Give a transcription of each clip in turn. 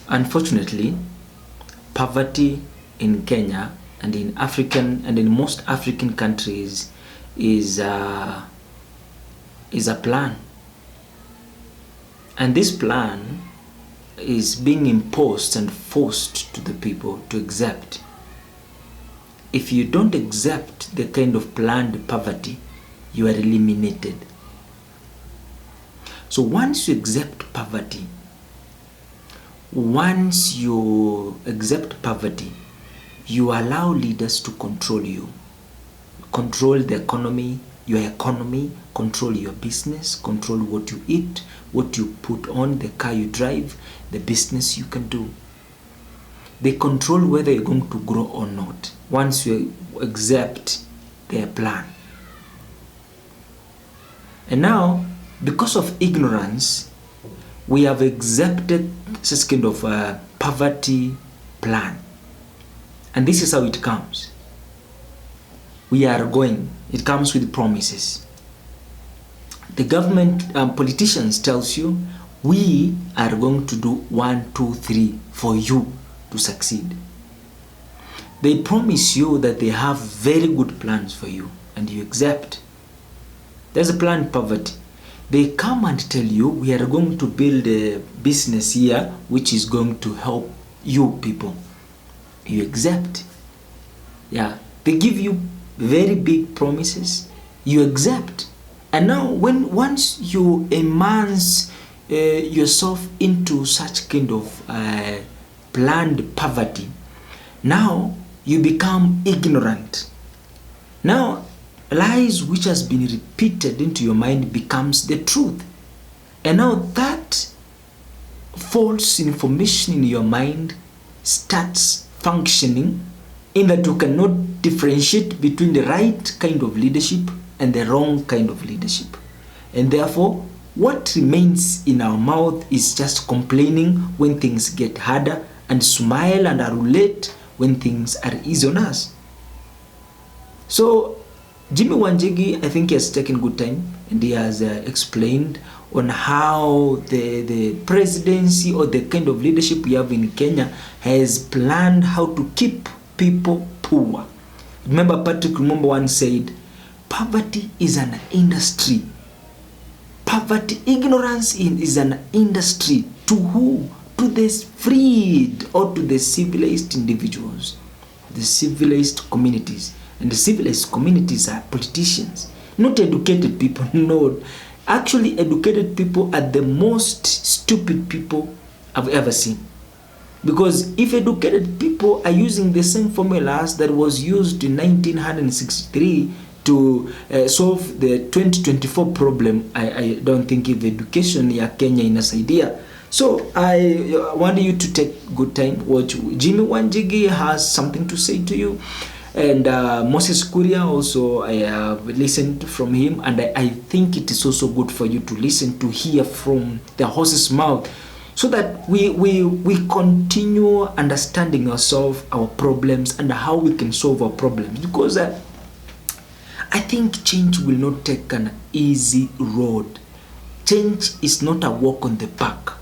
Unfortunately, poverty in Kenya and in most African countries is a plan, and this plan is being imposed and forced to the people to accept. If you don't accept the kind of planned poverty, you are eliminated. So once you accept poverty, you allow leaders to control you. Control the economy, your economy, control your business, control what you eat, what you put on, the car you drive, the business you can do. They control whether you're going to grow or not once you accept their plan. And now, because of ignorance, we have accepted this kind of poverty plan. And this is how it comes. It comes with promises. The government politicians tells you, we are going to do 1, 2, 3 for you to succeed. They promise you that they have very good plans for you, and you accept. There's a planned poverty. They come and tell you, we are going to build a business here which is going to help you people. You accept. Yeah, they give you very big promises. You accept. And now once you immerse yourself into such kind of planned poverty, now you become ignorant. Now lies which has been repeated into your mind becomes the truth. And now that false information in your mind starts functioning in that you cannot differentiate between the right kind of leadership and the wrong kind of leadership. And therefore, what remains in our mouth is just complaining when things get harder and smile and relate when things are easy on us. So Jimmy Wanjigi, I think he has taken good time, and he has explained on how the presidency or the kind of leadership we have in Kenya has planned how to keep people poor. Remember, Patrick Lumumba once said, poverty is an industry. Ignorance is an industry. To who? To the freed or to the civilized individuals, the civilized communities. And the civilized communities are politicians, not educated people. No, actually educated people are the most stupid people I've ever seen. Because if educated people are using the same formulas that was used in 1963 to solve the 2024 problem, I don't think if education ya Kenya inasaidia. So I want you to take good time, watch. Jimmy Wanjigi has something to say to you. And Moses Kuria also, I have listened from him, and I think it is also good for you to listen, to hear from the horse's mouth, so that we continue understanding ourselves, our problems, and how we can solve our problems. Because I think change will not take an easy road. Change is not a walk on the park.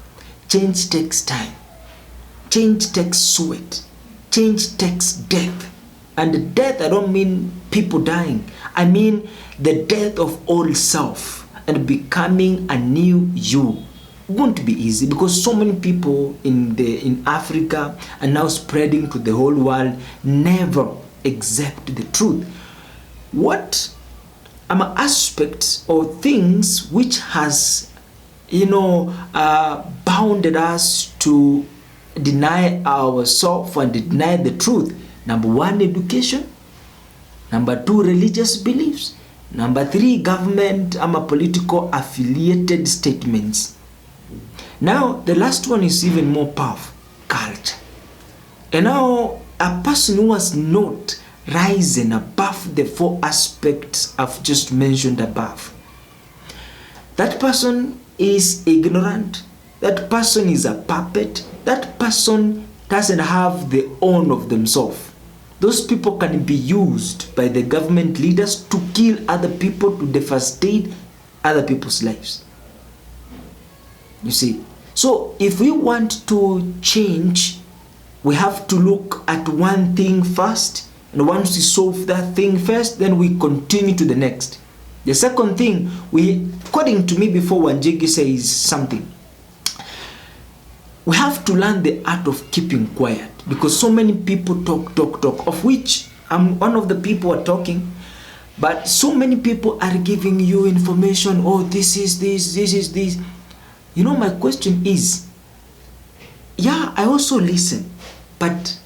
Change takes time. Change takes sweat. Change takes death. And death, I don't mean people dying. I mean the death of old self and becoming a new you. Won't be easy, because so many people in Africa are now spreading to the whole world, never accept the truth. What are aspects or things which has bounded us to deny ourselves and deny the truth? Number 1, education. Number 2, religious beliefs. Number 3, government political affiliated statements. Now, the last one is even more powerful, culture. And now, a person who has not risen above the 4 aspects I've just mentioned above, that person is ignorant. That person is a puppet. That person doesn't have the own of themselves. Those people can be used by the government leaders to kill other people, to devastate other people's lives. You see, So if we want to change, we have to look at one thing first, and once we solve that thing first, then we continue to the next. The second thing, according to me, before Wanjigi says something, we have to learn the art of keeping quiet, because so many people talk, of which I'm one of the people who are talking, but so many people are giving you information. Oh, this is this is this. You know, my question is, yeah, I also listen, but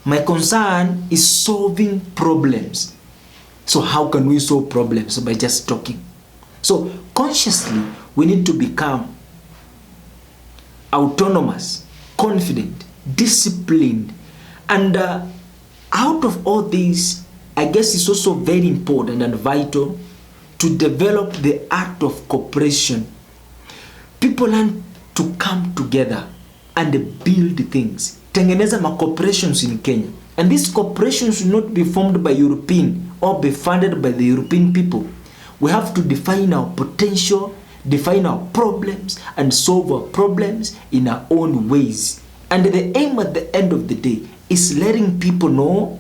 my concern is solving problems. So how can we solve problems? By just talking. So consciously, we need to become autonomous, confident, disciplined, and out of all these, I guess it's also very important and vital to develop the art of cooperation. People learn to come together and build things. Tengeneza ma corporations in Kenya. And these corporations should not be formed by European or be funded by the European people. We have to define our potential, define our problems, and solve our problems in our own ways. And the aim at the end of the day is letting people know,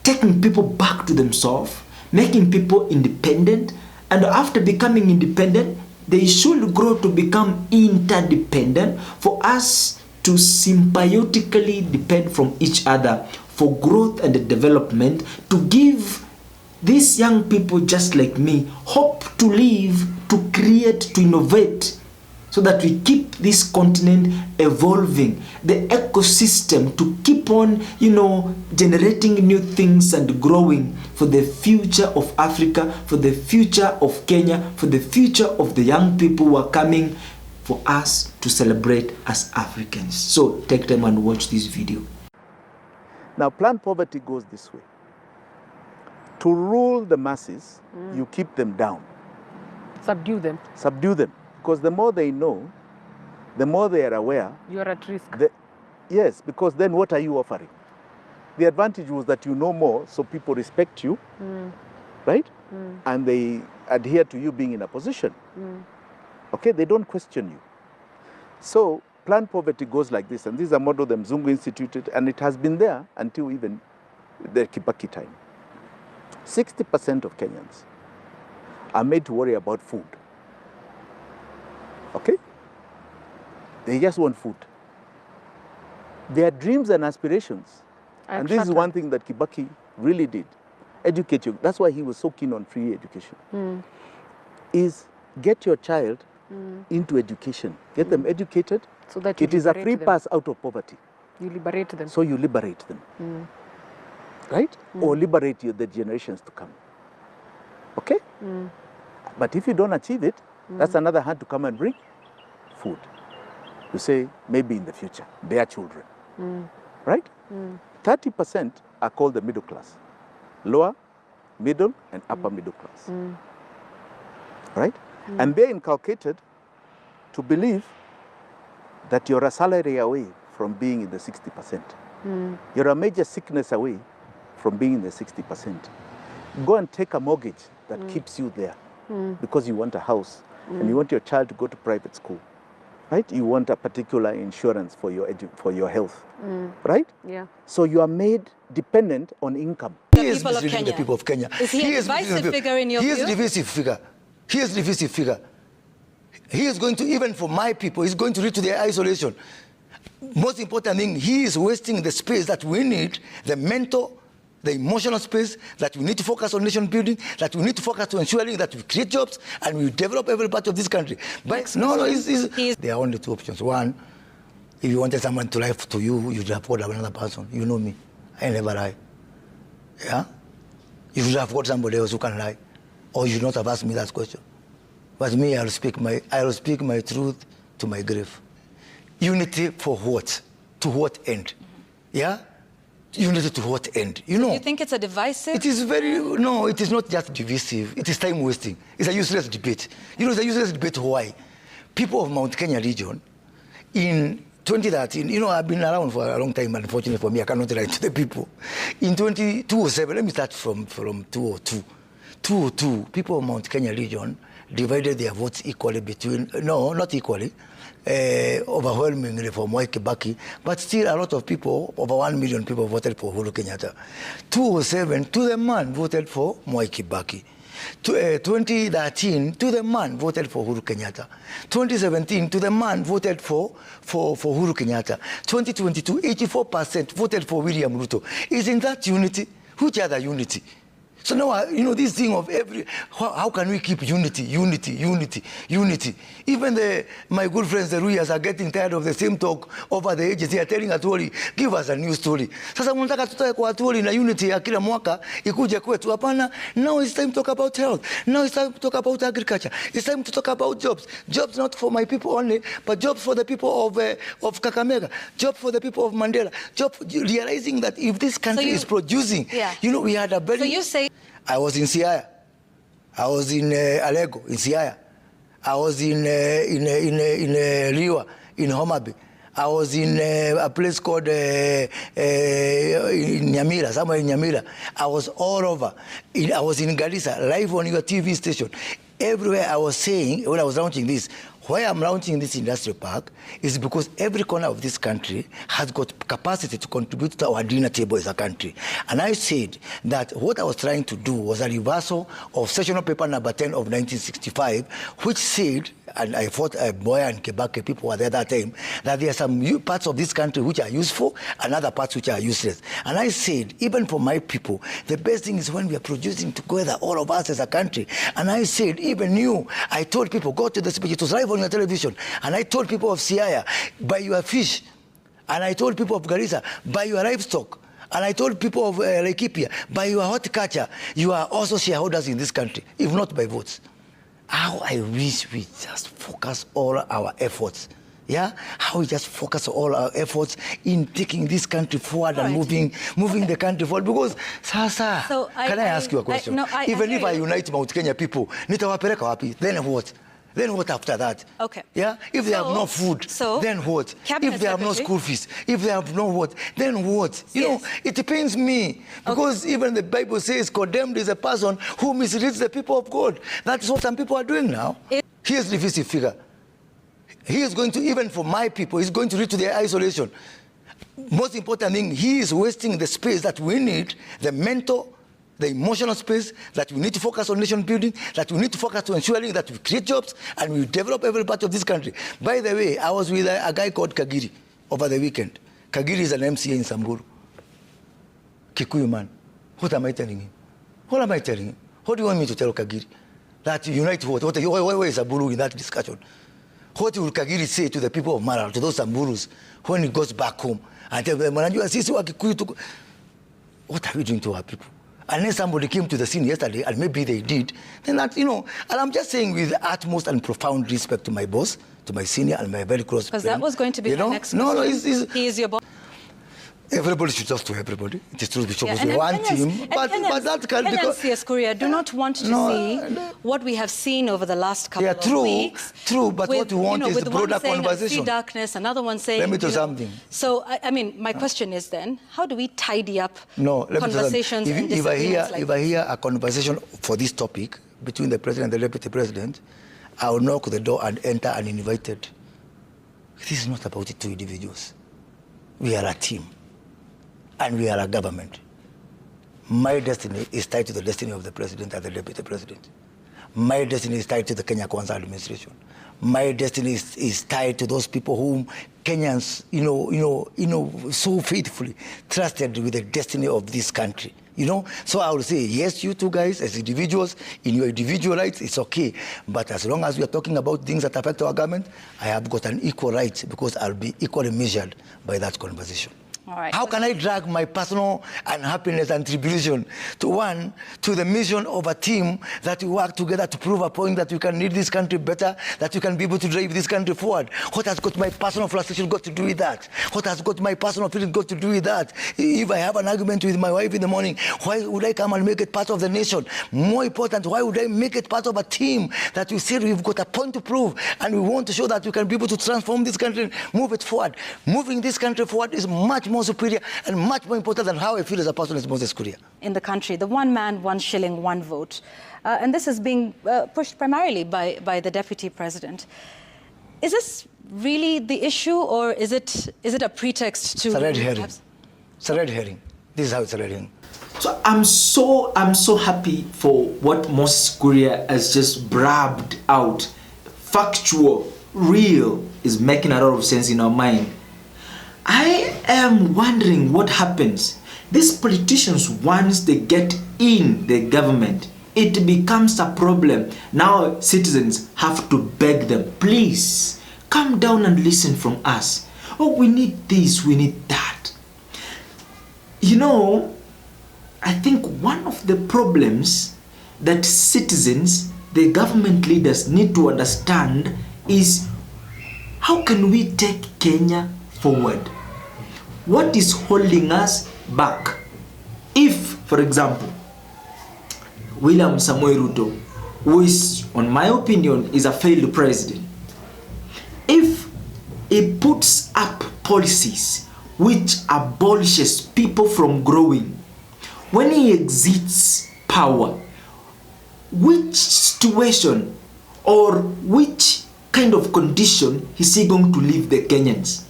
taking people back to themselves, making people independent, and after becoming independent, they should grow to become interdependent for us to symbiotically depend from each other for growth and development, to give these young people just like me hope to live, to create, to innovate, so that we keep this continent evolving, the ecosystem to keep on, generating new things and growing for the future of Africa, for the future of Kenya, for the future of the young people who are coming for us to celebrate as Africans. So take time and watch this video. Now, planned poverty goes this way. To rule the masses, you keep them down. Subdue them. Subdue them. Because the more they know, the more they are aware. You are at risk. Yes, because then what are you offering? The advantage was that you know more, so people respect you, right? And they adhere to you being in a position. Okay, they don't question you. So planned poverty goes like this, and this is a model the Mzungu instituted, and it has been there until even the Kibaki time. 60% of Kenyans are made to worry about food. Okay? They just want food. Their dreams and aspirations, and this is one thing that Kibaki really did, educate you. That's why he was so keen on free education, is get your child into education. Get them educated. So that it is a free pass out of poverty. You liberate them. So you liberate them. Right? Or liberate the generations to come. Okay? But if you don't achieve it, that's another hand to come and bring food. You say, maybe in the future, their children. Right? 30% are called the middle class. Lower, middle, and upper middle class. Right? And they're inculcated to believe that you're a salary away from being in the 60%. You're a major sickness away from being in the 60%. Go and take a mortgage that keeps you there because you want a house and you want your child to go to private school, right? You want a particular insurance for your health, right? Yeah. So you are made dependent on income. He is misleading the people of Kenya. Is he a divisive figure in your view? He is a divisive figure. He is a divisive figure. He is going to, even for my people, he's going to lead to their isolation. Most important thing, he is wasting the space that we need, the mental, the emotional space that we need to focus on nation building, that we need to focus on ensuring that we create jobs and we develop every part of this country. But there are only two options. One, if you wanted someone to lie to you, you should have got another person. You know me. I never lie. Yeah? You should have got somebody else who can lie. Or you should not have asked me that question. But me, I will speak my truth to my grave. Unity for what? To what end? Yeah? Unity to what end? You know. You think it's a divisive? It is very, no, it is not just divisive. It is time wasting. It's a useless debate. You know, it's a useless debate. Why? People of Mount Kenya region, in 2013, you know, I've been around for a long time, unfortunately for me, I cannot write to the people. In 2007, let me start from 2002. 2002, people of Mount Kenya region divided their votes equally between, no, not equally, overwhelmingly for Mwai Kibaki, but still a lot of people, over 1 million people voted for Uhuru Kenyatta. 207 to the man voted for Mwai Kibaki. 2013 to the man voted for Uhuru Kenyatta. 2017 to the man voted for Uhuru Kenyatta. 2022, 84% voted for William Ruto. Isn't that unity? Which other unity? So now, this thing of how can we keep unity? Even my good friends, the Ruyas, are getting tired of the same talk over the ages. They are telling Atwoli, give us a new story. Sasa mnataka tutoe kwa Atwoli na unity ya kila mwaka ikuje kwetu. Hapana, now it's time to talk about health. Now it's time to talk about agriculture. It's time to talk about jobs. Jobs not for my people only, but jobs for the people of Kakamega. Jobs for the people of Mandela. Jobs, realizing that if this country is producing, we had a very... So you say... I was in Siaya. I was in Alego, in Siaya. I was in Liwa, in Homabay. I was in a place called in Nyamira, somewhere in Nyamira. I was all over. I was in Garissa, live on your TV station. Everywhere I was saying, when I was launching this, why I'm launching this industrial park is because every corner of this country has got capacity to contribute to our dinner table as a country. And I said that what I was trying to do was a reversal of sessional paper number 10 of 1965, which said, and I thought Boy and Kebake people were there at that time, that there are some parts of this country which are useful and other parts which are useless. And I said, even for my people, the best thing is when we are producing together, all of us as a country. And I said, even you, I told people, go to the speech, it was live on your television, and I told people of Siaya, buy your fish. And I told people of Garissa, buy your livestock. And I told people of Laikipia, by your horticulture, you are also shareholders in this country, if not by votes. How I wish we just focus all our efforts. Yeah, how we just focus all our efforts in taking this country forward and moving the country forward. Because sasa, can I ask you a question? Even if I unite Mount Kenya people, nitawapeleka wapi? Then what? Then what after that? Okay. Yeah? If they have no food, then what? If they have no school fees, if they have no what, then what? You know, it depends me. Because even the Bible says condemned is a person who misleads the people of God. That's what some people are doing now. Here's the divisive figure. He is going to, even for my people, he's going to lead to their isolation. Most important thing, he is wasting the space that we need, the mental, the emotional space that we need to focus on nation building, that we need to focus on ensuring that we create jobs and we develop every part of this country. By the way, I was with a guy called Kagiri over the weekend. Kagiri is an MCA in Samburu. Kikuyu man. What am I telling him? What am I telling him? What do you want me to tell Kagiri? That unite what? Where is Samburu in that discussion? What will Kagiri say to the people of Mara, to those Samburus, when he goes back home and tell them, what are we doing to our people? Unless somebody came to the scene yesterday, and maybe they did, then that, and I'm just saying with the utmost and profound respect to my boss, to my senior and my very close friend. Because that was going to be my next question. No, he is your boss. Everybody should talk to everybody. It is true, because we want team. But that can be... Kenyans, Korea, do not want to see what we have seen over the last couple of weeks. True, but what we want is broader conversation. See darkness, another one saying... Let me tell you something. So, I mean, my question is then, how do we tidy up conversations and disagreements like If I hear a conversation for this topic between the president and the deputy president, I will knock the door and enter uninvited. This is not about the two individuals. We are a team. And we are a government. My destiny is tied to the destiny of the president and the deputy president. My destiny is tied to the Kenya Kwanza administration. My destiny is tied to those people whom Kenyans, so faithfully trusted with the destiny of this country. So I will say, yes, you two guys, as individuals, in your individual rights, it's okay. But as long as we are talking about things that affect our government, I have got an equal right because I'll be equally measured by that conversation. All right. How can I drag my personal unhappiness and tribulation to the mission of a team that we work together to prove a point that we can lead this country better, that we can be able to drive this country forward? What has got my personal frustration got to do with that? What has got my personal feeling got to do with that? If I have an argument with my wife in the morning, why would I come and make it part of the nation? More important, why would I make it part of a team that we say we've got a point to prove and we want to show that we can be able to transform this country and move it forward? Moving this country forward is much more more superior and much more important than how I feel as a person as Moses Kuria. In the country, the 1 man, 1 shilling, 1 vote. And this is being pushed primarily by the deputy president. Is this really the issue, or is it a pretext to... It's a red herring. It's a red herring. This is how it's a red herring. So I'm so happy for what Moses Kuria has just brabbed out. Factual, real, is making a lot of sense in our mind. I am wondering what happens. These politicians, once they get in the government, it becomes a problem. Now citizens have to beg them, please, come down and listen from us. Oh, we need this, we need that. You know, I think one of the problems that citizens, the government leaders need to understand is, how can we take Kenya forward? What is holding us back? If, for example, William Samoei Ruto, who is, on my opinion, is a failed president, if he puts up policies which abolishes people from growing, when he exits power, which situation or which kind of condition is he going to leave the Kenyans?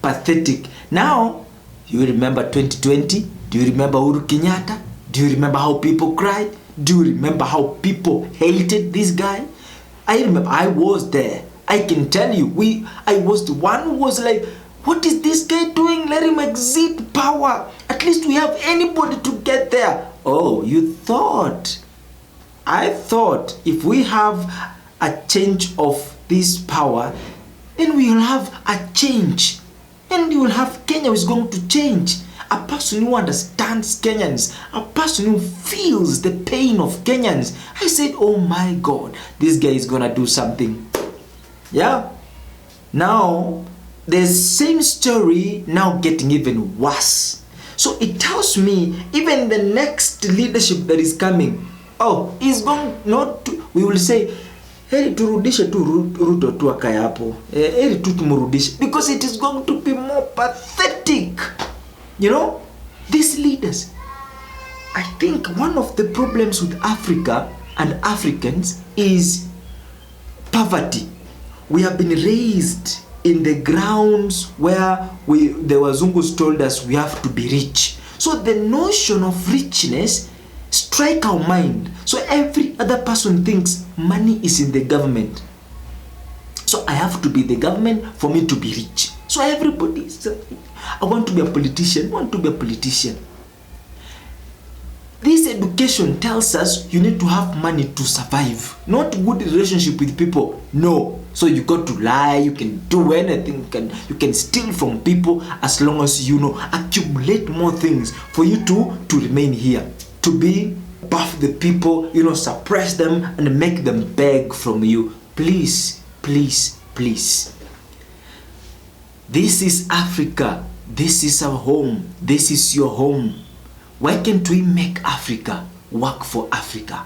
Pathetic. Now, do you remember 2020? Do you remember Uhuru Kenyatta? Do you remember how people cried? Do you remember how people hated this guy? I remember, I was there. I can tell you, I was the one who was like, what is this guy doing? Let him exit power. At least we have anybody to get there. Oh, you thought. I thought if we have a change of this power, then we will have a change. And you will have Kenya who is going to change. A person who understands Kenyans. A person who feels the pain of Kenyans. I said, oh my God, this guy is going to do something. Yeah. Now, the same story now getting even worse. So it tells me even the next leadership that is coming, oh, is going not to, we will say, heri turudishe tu Ruto tu akae hapo. Heri tu tumurudishe, because it is going to be more pathetic. You know, these leaders. I think one of the problems with Africa and Africans is poverty. We have been raised in the grounds where the Wazungus told us we have to be rich. So the notion of richness strike our mind. So every other person thinks money is in the government. So I have to be the government for me to be rich. So everybody is, I want to be a politician, I want to be a politician. This education tells us you need to have money to survive, not good relationship with people. No. So you got to lie, you can do anything, you can steal from people as long as you know, accumulate more things for you to remain here. To be buff the people, you know, suppress them and make them beg from you. Please, please, please. This is Africa. This is our home. This is your home. Why can't we make Africa work for Africa?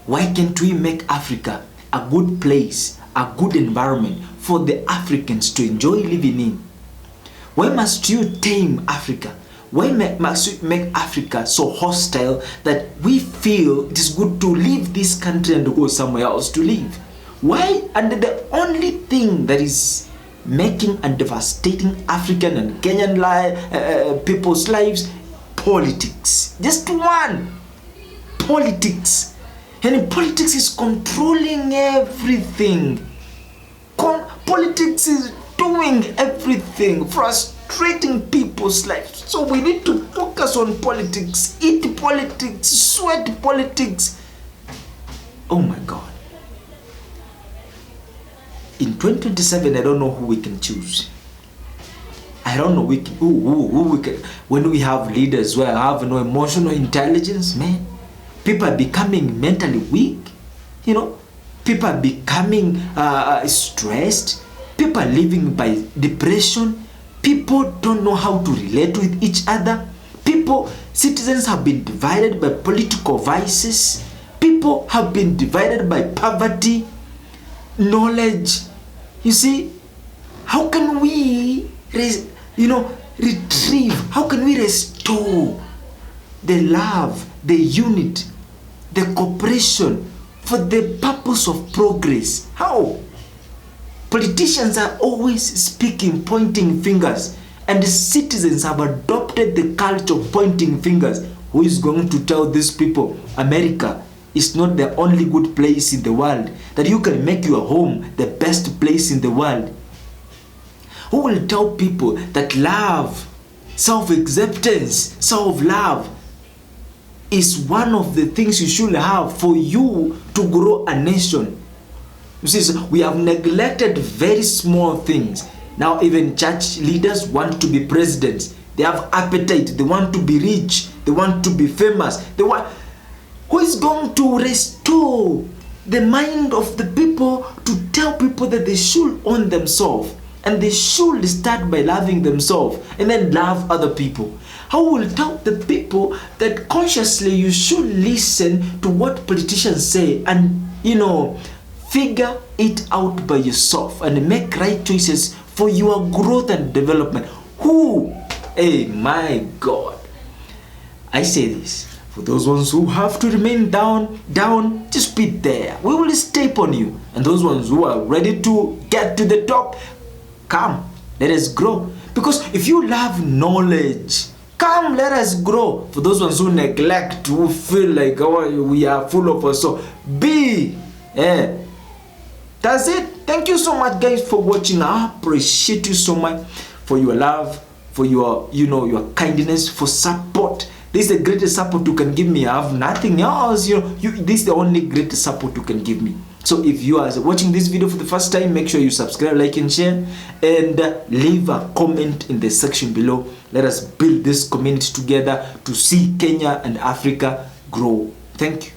Why can't we make Africa a good place, a good environment for the Africans to enjoy living in? Why must you tame Africa? Why must you make Africa so hostile that we feel it is good to leave this country and go somewhere else to live? Why? And the only thing that is making and devastating African and Kenyan people's lives, politics. Just one. Politics. And politics is controlling everything. Politics is doing everything, frustrating people's lives. So we need to focus on politics, eat politics, sweat politics. Oh my God. In 2027, I don't know who we can choose. I don't know who we can. When we have leaders who have no emotional intelligence, man, people are becoming mentally weak. You know, people are becoming stressed. People are living by depression. People don't know how to relate with each other. Citizens have been divided by political vices. People have been divided by poverty, knowledge. You see, how can we retrieve? How can we restore the love, the unity, the cooperation for the purpose of progress? How? Politicians are always speaking, pointing fingers, and the citizens have adopted the culture of pointing fingers. Who is going to tell these people America is not the only good place in the world, that you can make your home the best place in the world? Who will tell people that love, self-acceptance, self-love is one of the things you should have for you to grow a nation? You see, so we have neglected very small things. Now even church leaders want to be presidents. They have appetite. They want to be rich. They want to be famous. Who is going to restore the mind of the people to tell people that they should own themselves and they should start by loving themselves and then love other people? How will tell the people that consciously you should listen to what politicians say and figure it out by yourself and make right choices for your growth and development? Who? Hey, my God. I say this, for those ones who have to remain down, just be there. We will step on you. And those ones who are ready to get to the top, come, let us grow. Because if you love knowledge, come, let us grow. For those ones who neglect, who feel like we are full of us, so be. That's it. Thank you so much, guys, for watching. I appreciate you so much for your love, for your your kindness, for support. This is the greatest support you can give me. I have nothing else. This is the only greatest support you can give me. So if you are watching this video for the first time, make sure you subscribe, like, and share, and leave a comment in the section below. Let us build this community together to see Kenya and Africa grow. Thank you.